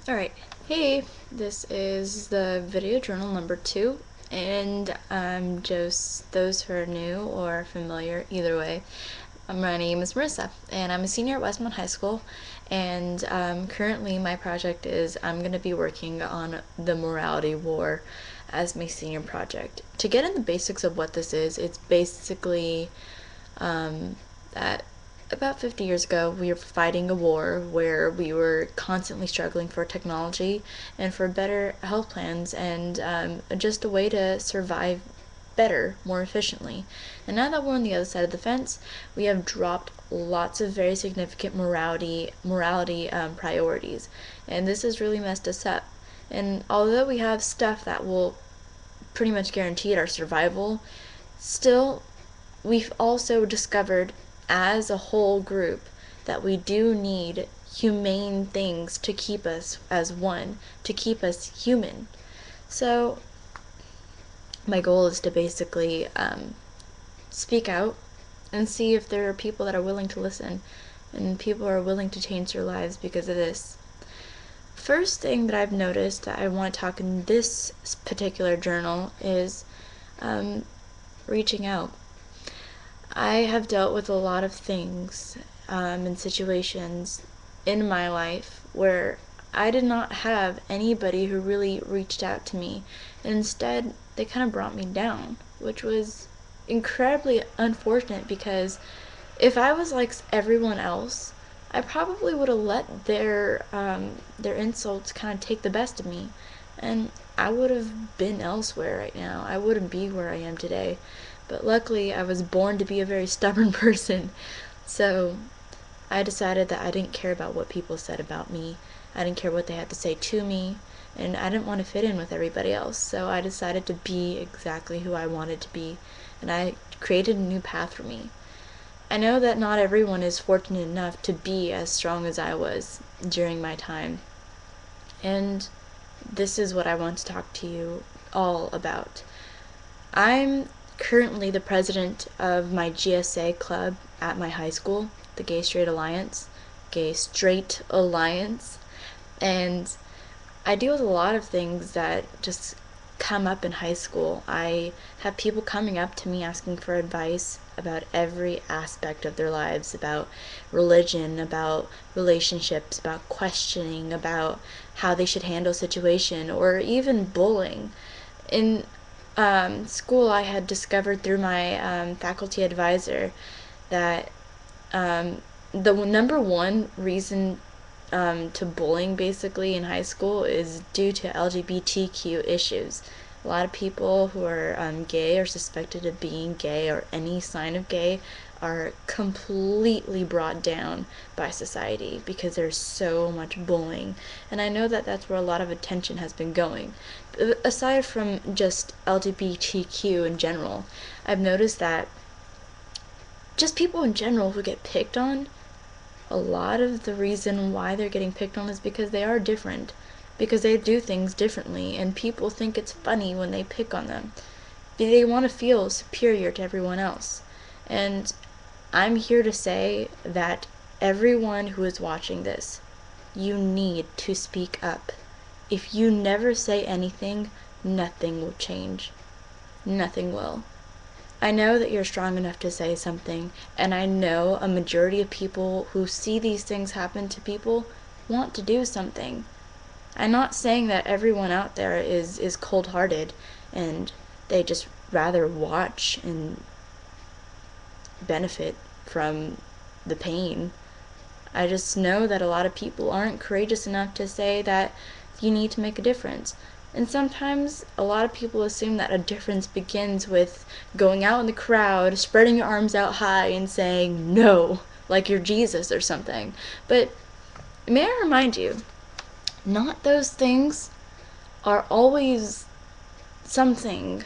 Alright, hey, this is the video journal number 2, and just those who are new or familiar, either way, my name is Marissa, and I'm a senior at Westmont High School, and currently my project is I'm going to be working on the morality war as my senior project. To get in the basics of what this is, it's basically that about 50 years ago, we were fighting a war where we were constantly struggling for technology and for better health plans and just a way to survive better, more efficiently. And now that we're on the other side of the fence, we have dropped lots of very significant morality priorities, and this has really messed us up. And although we have stuff that will pretty much guarantee our survival, still we've also discovered as a whole group that we do need humane things to keep us as one, to keep us human. So my goal is to basically speak out and see if there are people that are willing to listen and people are willing to change their lives because of this. First thing that I've noticed that I want to talk in this particular journal is reaching out. I have dealt with a lot of things and situations in my life where I did not have anybody who really reached out to me, and instead they kind of brought me down, which was incredibly unfortunate because if I was like everyone else, I probably would have let their insults kind of take the best of me, and I would have been elsewhere right now. I wouldn't be where I am today. But luckily, I was born to be a very stubborn person, so I decided that I didn't care about what people said about me. I didn't care what they had to say to me, and I didn't want to fit in with everybody else. So I decided to be exactly who I wanted to be, and I created a new path for me. I know that not everyone is fortunate enough to be as strong as I was during my time, and this is what I want to talk to you all about. I'm currently the president of my GSA club at my high school, the Gay Straight Alliance, and I deal with a lot of things that just come up in high school. I have people coming up to me asking for advice about every aspect of their lives, about religion, about relationships, about questioning, about how they should handle a situation, or even bullying. In school, I had discovered through my faculty advisor that the number one reason to bullying basically in high school is due to LGBTQ issues. A lot of people who are gay or suspected of being gay or any sign of gay are completely brought down by society because there's so much bullying. And I know that that's where a lot of attention has been going. Aside from just LGBTQ in general, I've noticed that just people in general who get picked on, a lot of the reason why they're getting picked on is because they are different, because they do things differently, and people think it's funny when they pick on them. They want to feel superior to everyone else. And I'm here to say that everyone who is watching this, you need to speak up. If you never say anything, nothing will change. Nothing will. I know that you're strong enough to say something, and I know a majority of people who see these things happen to people want to do something. I'm not saying that everyone out there is cold-hearted and they just rather watch and benefit from the pain. I just know that a lot of people aren't courageous enough to say that you need to make a difference. And sometimes a lot of people assume that a difference begins with going out in the crowd, spreading your arms out high, and saying no, like you're Jesus or something. But may I remind you, not those things are always something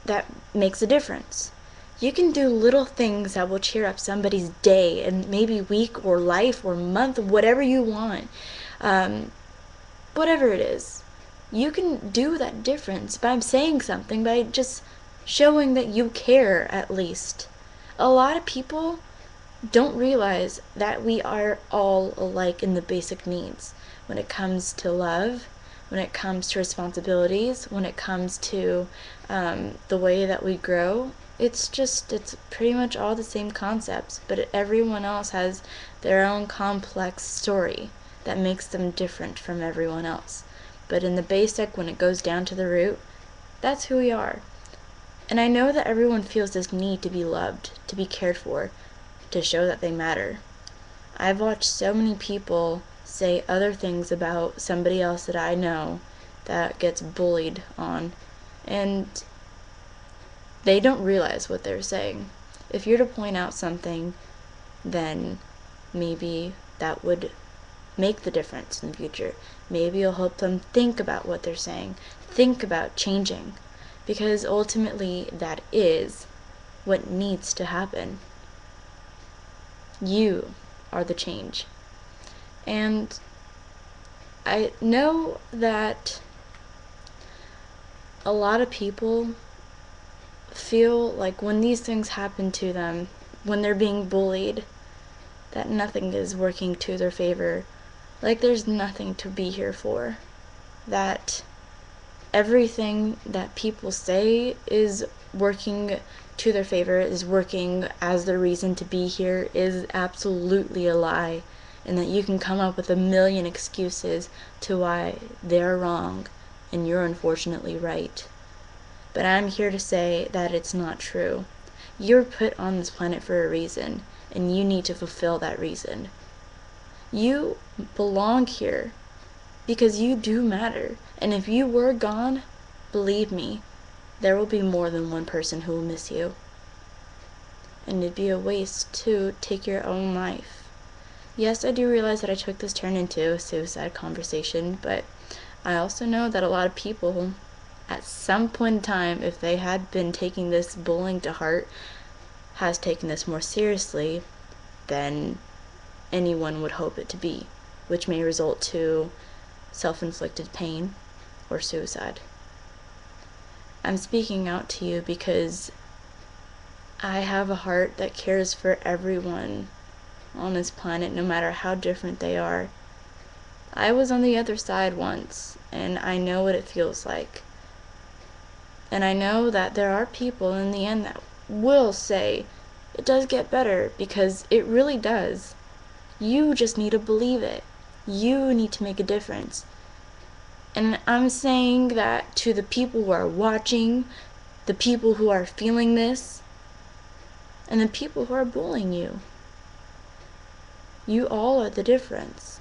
that makes a difference. You can do little things that will cheer up somebody's day and maybe week or life or month, whatever you want. Whatever it is. You can do that difference by saying something, by just showing that you care at least. A lot of people don't realize that we are all alike in the basic needs when it comes to love, when it comes to responsibilities, when it comes to the way that we grow. It's pretty much all the same concepts, but everyone else has their own complex story that makes them different from everyone else. But in the basic, when it goes down to the root, that's who we are. And I know that everyone feels this need to be loved, to be cared for, to show that they matter. I've watched so many people say other things about somebody else that I know that gets bullied on, and they don't realize what they're saying. If you're to point out something, then maybe that would make the difference in the future. Maybe you'll help them think about what they're saying, think about changing, because ultimately that is what needs to happen. You are the change. And I know that a lot of people feel like when these things happen to them, when they're being bullied, that nothing is working to their favor. Like there's nothing to be here for. That everything that people say is working to their favor, is working as their reason to be here, is absolutely a lie, and that you can come up with a million excuses to why they're wrong and you're unfortunately right. But I'm here to say that it's not true. You're put on this planet for a reason, and you need to fulfill that reason. You belong here because you do matter. And if you were gone, believe me, there will be more than one person who will miss you. And it'd be a waste to take your own life. Yes, I do realize that I took this turn into a suicide conversation, but I also know that a lot of people, at some point in time, if they had been taking this bullying to heart, has taken this more seriously than anyone would hope it to be, which may result to self-inflicted pain or suicide. I'm speaking out to you because I have a heart that cares for everyone on this planet, no matter how different they are. I was on the other side once, and I know what it feels like. And I know that there are people in the end that will say it does get better, because it really does. You just need to believe it. You need to make a difference. And I'm saying that to the people who are watching, the people who are feeling this, and the people who are bullying you. You all are the difference.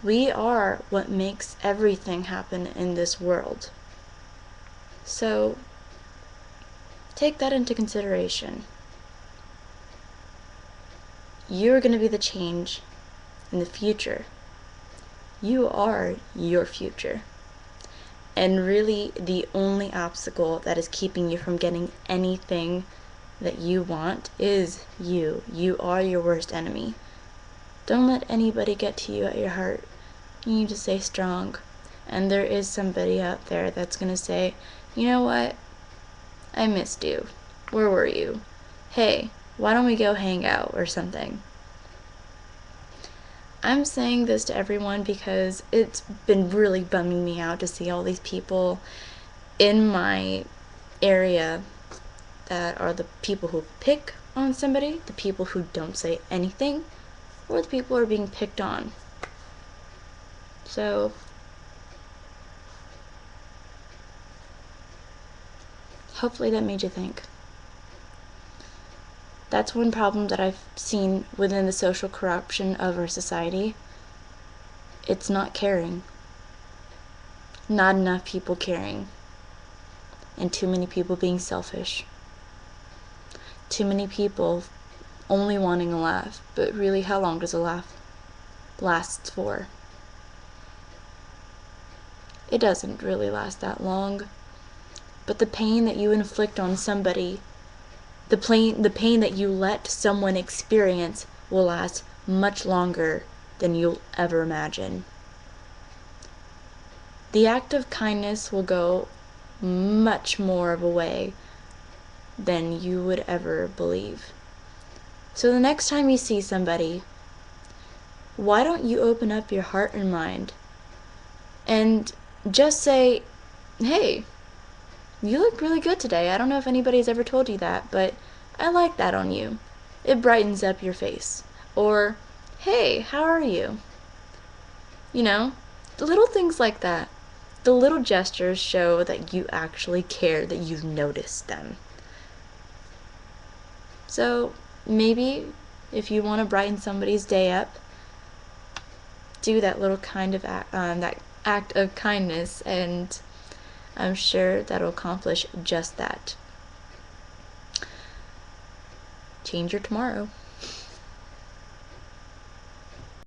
We are what makes everything happen in this world. So, take that into consideration. You're going to be the change in the future. You are your future. And really, the only obstacle that is keeping you from getting anything that you want is you. You are your worst enemy. Don't let anybody get to you at your heart. You need to stay strong. And there is somebody out there that's going to say, you know what? I missed you. Where were you? Hey, why don't we go hang out or something? I'm saying this to everyone because it's been really bumming me out to see all these people in my area that are the people who pick on somebody, the people who don't say anything, or the people who are being picked on. So, hopefully that made you think. That's one problem that I've seen within the social corruption of our society. It's not caring. Not enough people caring. And too many people being selfish. Too many people only wanting a laugh. But really, how long does a laugh last for? It doesn't really last that long. But the pain that you inflict on somebody, the pain that you let someone experience, will last much longer than you'll ever imagine. The act of kindness will go much more of a way than you would ever believe. So the next time you see somebody, why don't you open up your heart and mind and just say, hey, you look really good today. I don't know if anybody's ever told you that, but I like that on you. It brightens up your face. Or, hey, how are you? You know, little things like that. The little gestures show that you actually care, that you've noticed them. So maybe if you want to brighten somebody's day up, do that little kind of that act of kindness, and I'm sure that'll accomplish just that. Change your tomorrow.